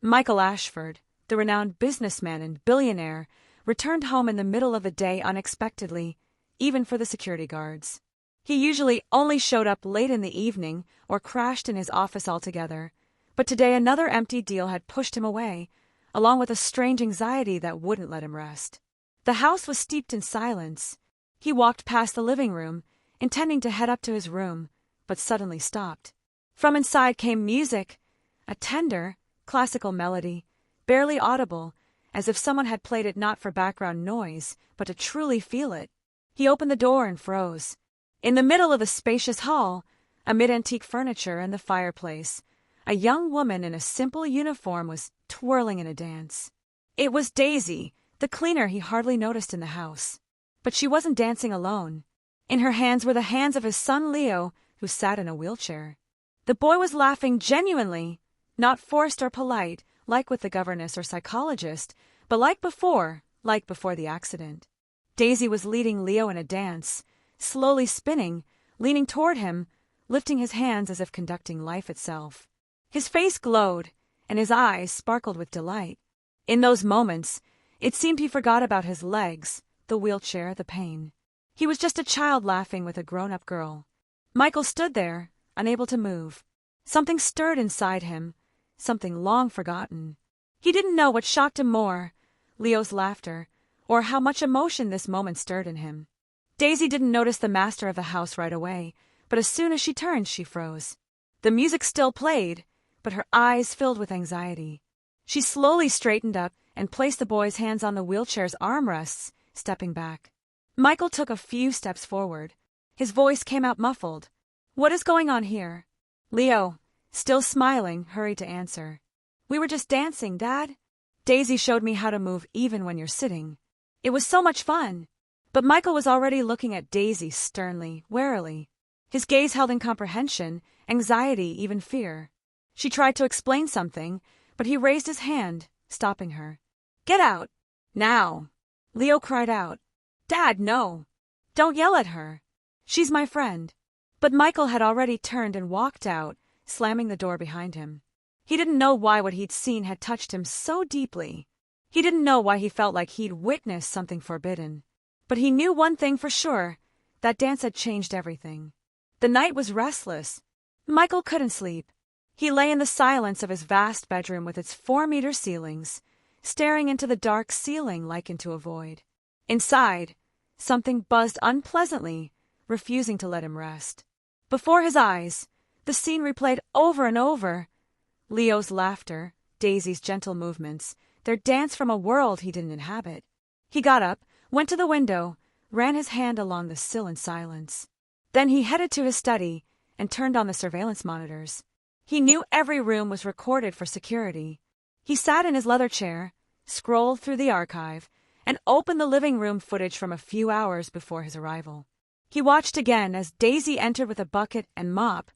Michael Ashford, the renowned businessman and billionaire, returned home in the middle of the day unexpectedly, even for the security guards. He usually only showed up late in the evening or crashed in his office altogether, but today another empty deal had pushed him away, along with a strange anxiety that wouldn't let him rest. The house was steeped in silence. He walked past the living room, intending to head up to his room, but suddenly stopped. From inside came music, a tender, classical melody, barely audible, as if someone had played it not for background noise, but to truly feel it. He opened the door and froze. In the middle of the spacious hall, amid antique furniture and the fireplace, a young woman in a simple uniform was twirling in a dance. It was Daisy, the cleaner he hardly noticed in the house. But she wasn't dancing alone. In her hands were the hands of his son Leo, who sat in a wheelchair. The boy was laughing genuinely, not forced or polite, like with the governess or psychologist, but like before the accident. Daisy was leading Leo in a dance, slowly spinning, leaning toward him, lifting his hands as if conducting life itself. His face glowed, and his eyes sparkled with delight. In those moments, it seemed he forgot about his legs, the wheelchair, the pain. He was just a child laughing with a grown-up girl. Michael stood there, unable to move. Something stirred inside him, something long forgotten. He didn't know what shocked him more, Leo's laughter, or how much emotion this moment stirred in him. Daisy didn't notice the master of the house right away, but as soon as she turned, she froze. The music still played, but her eyes filled with anxiety. She slowly straightened up and placed the boy's hands on the wheelchair's armrests, stepping back. Michael took a few steps forward. His voice came out muffled. "What is going on here?" Leo, still smiling, hurried to answer. "We were just dancing, Dad. Daisy showed me how to move even when you're sitting. It was so much fun." But Michael was already looking at Daisy sternly, warily. His gaze held incomprehension, anxiety, even fear. She tried to explain something, but he raised his hand, stopping her. "Get out! Now!" Leo cried out. "Dad, no! Don't yell at her. She's my friend." But Michael had already turned and walked out, slamming the door behind him. He didn't know why what he'd seen had touched him so deeply. He didn't know why he felt like he'd witnessed something forbidden. But he knew one thing for sure, that dance had changed everything. The night was restless. Michael couldn't sleep. He lay in the silence of his vast bedroom with its 4-meter ceilings, staring into the dark ceiling like into a void. Inside, something buzzed unpleasantly, refusing to let him rest. Before his eyes, the scene replayed over and over. Leo's laughter, Daisy's gentle movements, their dance from a world he didn't inhabit. He got up, went to the window, ran his hand along the sill in silence. Then he headed to his study and turned on the surveillance monitors. He knew every room was recorded for security. He sat in his leather chair, scrolled through the archive, and opened the living room footage from a few hours before his arrival. He watched again as Daisy entered with a bucket and mop,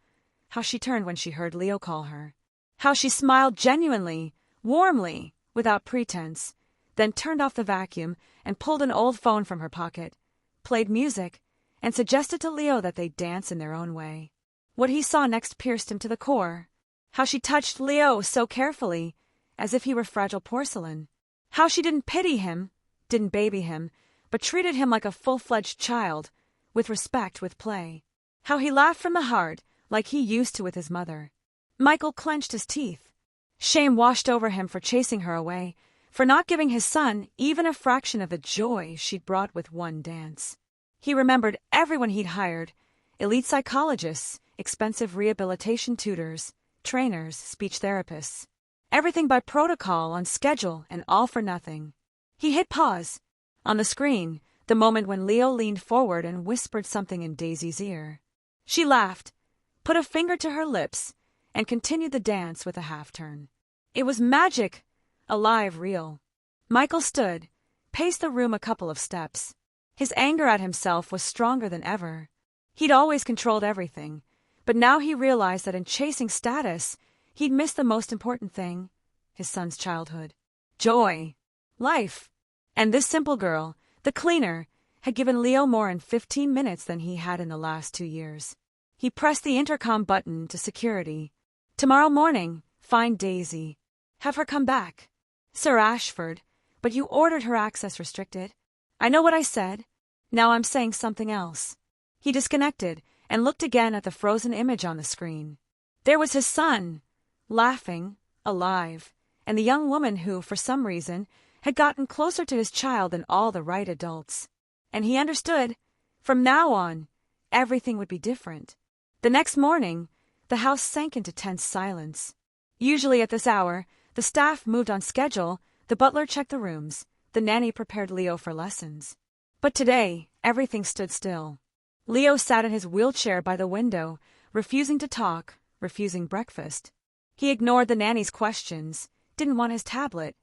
how she turned when she heard Leo call her, how she smiled genuinely, warmly, without pretense, then turned off the vacuum and pulled an old phone from her pocket, played music, and suggested to Leo that they dance in their own way. What he saw next pierced him to the core. How she touched Leo so carefully, as if he were fragile porcelain. How she didn't pity him, didn't baby him, but treated him like a full-fledged child, with respect, with play. How he laughed from the heart, like he used to with his mother. Michael clenched his teeth. Shame washed over him for chasing her away, for not giving his son even a fraction of the joy she'd brought with one dance. He remembered everyone he'd hired, elite psychologists, expensive rehabilitation tutors, trainers, speech therapists. Everything by protocol, on schedule, and all for nothing. He hit pause. On the screen, the moment when Leo leaned forward and whispered something in Daisy's ear. She laughed, put a finger to her lips, and continued the dance with a half-turn. It was magic, alive, real. Michael stood, paced the room a couple of steps. His anger at himself was stronger than ever. He'd always controlled everything, but now he realized that in chasing status, he'd missed the most important thing, his son's childhood. Joy. Life. And this simple girl, the cleaner, had given Leo more in 15 minutes than he had in the last 2 years. He pressed the intercom button to security. "Tomorrow morning, find Daisy." Have her come back. Sir Ashford, but you ordered her access restricted. I know what I said. Now I'm saying something else. He disconnected and looked again at the frozen image on the screen. There was his son, laughing, alive, and the young woman who, for some reason, had gotten closer to his child than all the right adults. And he understood. From now on, everything would be different. The next morning, the house sank into tense silence. Usually at this hour, the staff moved on schedule, the butler checked the rooms, the nanny prepared Leo for lessons. But today, everything stood still. Leo sat in his wheelchair by the window, refusing to talk, refusing breakfast. He ignored the nanny's questions, didn't want his tablet,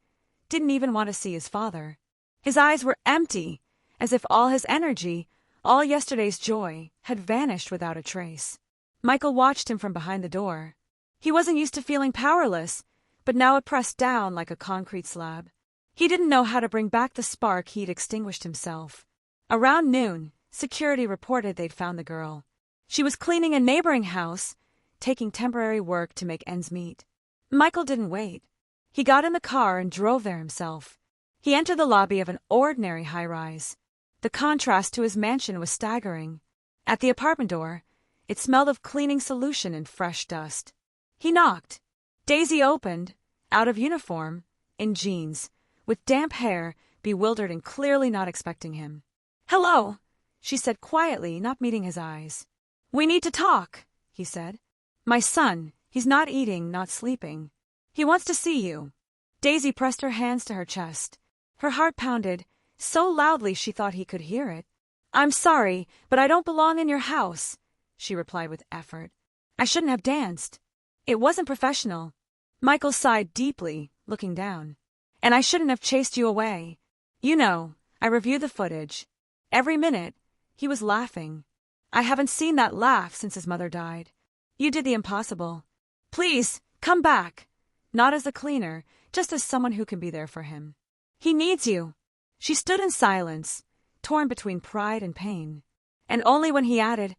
didn't even want to see his father. His eyes were empty, as if all his energy, all yesterday's joy, had vanished without a trace. Michael watched him from behind the door. He wasn't used to feeling powerless, but now it pressed down like a concrete slab. He didn't know how to bring back the spark he'd extinguished himself. Around noon, security reported they'd found the girl. She was cleaning a neighboring house, taking temporary work to make ends meet. Michael didn't wait. He got in the car and drove there himself. He entered the lobby of an ordinary high-rise. The contrast to his mansion was staggering. At the apartment door, it smelled of cleaning solution and fresh dust. He knocked. Daisy opened, out of uniform, in jeans, with damp hair, bewildered and clearly not expecting him. "Hello," she said quietly, not meeting his eyes. "We need to talk," he said. "My son, he's not eating, not sleeping. He wants to see you." Daisy pressed her hands to her chest. Her heart pounded, so loudly she thought he could hear it. "I'm sorry, but I don't belong in your house," she replied with effort. "I shouldn't have danced. It wasn't professional." Michael sighed deeply, looking down. "And I shouldn't have chased you away. You know, I reviewed the footage. Every minute, he was laughing. I haven't seen that laugh since his mother died. You did the impossible. Please, come back. Not as a cleaner, just as someone who can be there for him. He needs you." She stood in silence, torn between pride and pain. And only when he added,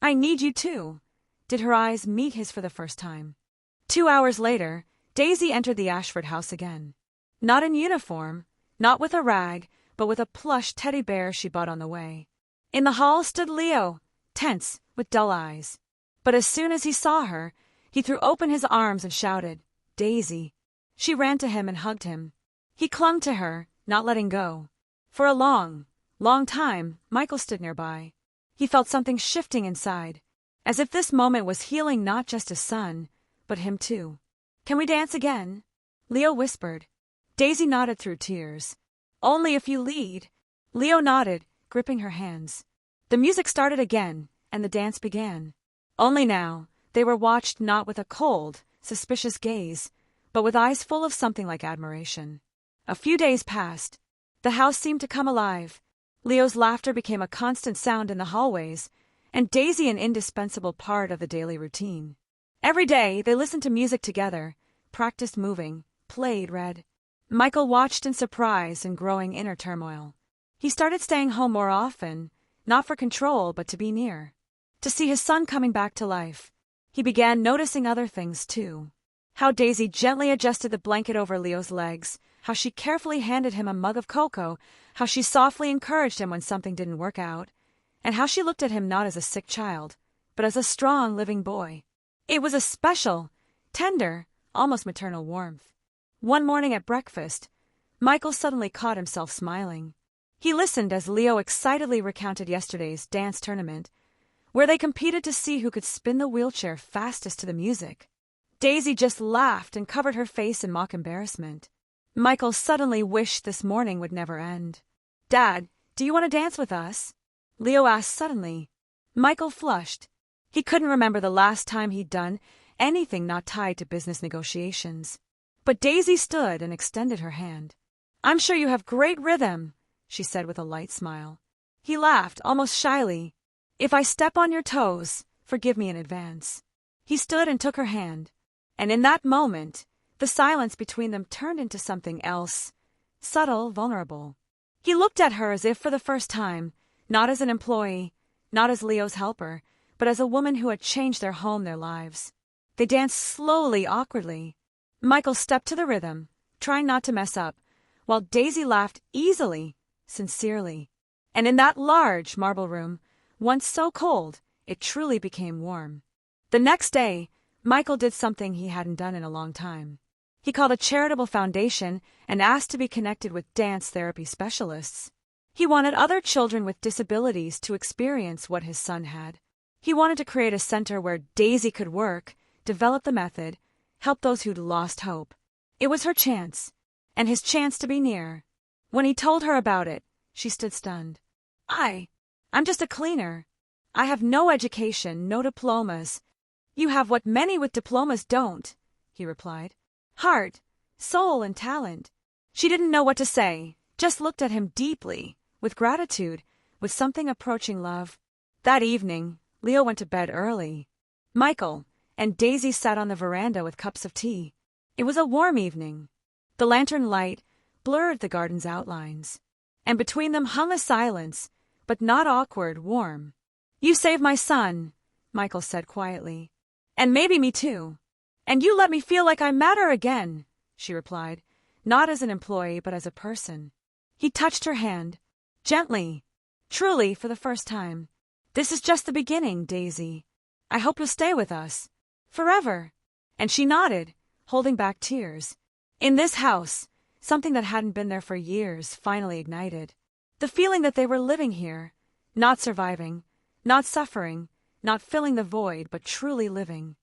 "I need you too," did her eyes meet his for the first time. 2 hours later, Daisy entered the Ashford house again. Not in uniform, not with a rag, but with a plush teddy bear she bought on the way. In the hall stood Leo, tense, with dull eyes. But as soon as he saw her, he threw open his arms and shouted, "Daisy." She ran to him and hugged him. He clung to her, not letting go. For a long, long time, Michael stood nearby. He felt something shifting inside, as if this moment was healing not just his son, but him too. "Can we dance again?" Leo whispered. Daisy nodded through tears. "Only if you lead." Leo nodded, gripping her hands. The music started again, and the dance began. Only now, they were watched not with a cold, suspicious gaze, but with eyes full of something like admiration. A few days passed. The house seemed to come alive. Leo's laughter became a constant sound in the hallways, and Daisy an indispensable part of the daily routine. Every day, they listened to music together, practiced moving, played, read. Michael watched in surprise and growing inner turmoil. He started staying home more often, not for control, but to be near. To see his son coming back to life. He began noticing other things, too. How Daisy gently adjusted the blanket over Leo's legs, how she carefully handed him a mug of cocoa, how she softly encouraged him when something didn't work out, and how she looked at him not as a sick child, but as a strong, living boy. It was a special, tender, almost maternal warmth. One morning at breakfast, Michael suddenly caught himself smiling. He listened as Leo excitedly recounted yesterday's dance tournament, where they competed to see who could spin the wheelchair fastest to the music. Daisy just laughed and covered her face in mock embarrassment. Michael suddenly wished this morning would never end. "Dad, do you want to dance with us?" Leo asked suddenly. Michael flushed. He couldn't remember the last time he'd done anything not tied to business negotiations. But Daisy stood and extended her hand. "I'm sure you have great rhythm," she said with a light smile. He laughed, almost shyly. "If I step on your toes, forgive me in advance." He stood and took her hand. And in that moment, the silence between them turned into something else, subtle, vulnerable. He looked at her as if for the first time, not as an employee, not as Leo's helper, but as a woman who had changed their home, their lives. They danced slowly, awkwardly. Michael stepped to the rhythm, trying not to mess up, while Daisy laughed easily, sincerely. And in that large marble room, once so cold, it truly became warm. The next day, Michael did something he hadn't done in a long time. He called a charitable foundation and asked to be connected with dance therapy specialists. He wanted other children with disabilities to experience what his son had. He wanted to create a center where Daisy could work, develop the method, help those who'd lost hope. It was her chance, and his chance to be near. When he told her about it, she stood stunned. I'm just a cleaner. I have no education, no diplomas. You have what many with diplomas don't, he replied. Heart, soul, and talent. She didn't know what to say, just looked at him deeply, with gratitude, with something approaching love. That evening, Leo went to bed early. Michael and Daisy sat on the veranda with cups of tea. It was a warm evening. The lantern light blurred the garden's outlines, and between them hung a silence, but not awkward, warm. You saved my son, Michael said quietly. And maybe me too. And you let me feel like I matter again, she replied, not as an employee but as a person. He touched her hand, gently, truly for the first time. This is just the beginning, Daisy. I hope you'll stay with us. Forever. And she nodded, holding back tears. In this house, something that hadn't been there for years finally ignited. The feeling that they were living here, not surviving, not suffering, not filling the void, but truly living.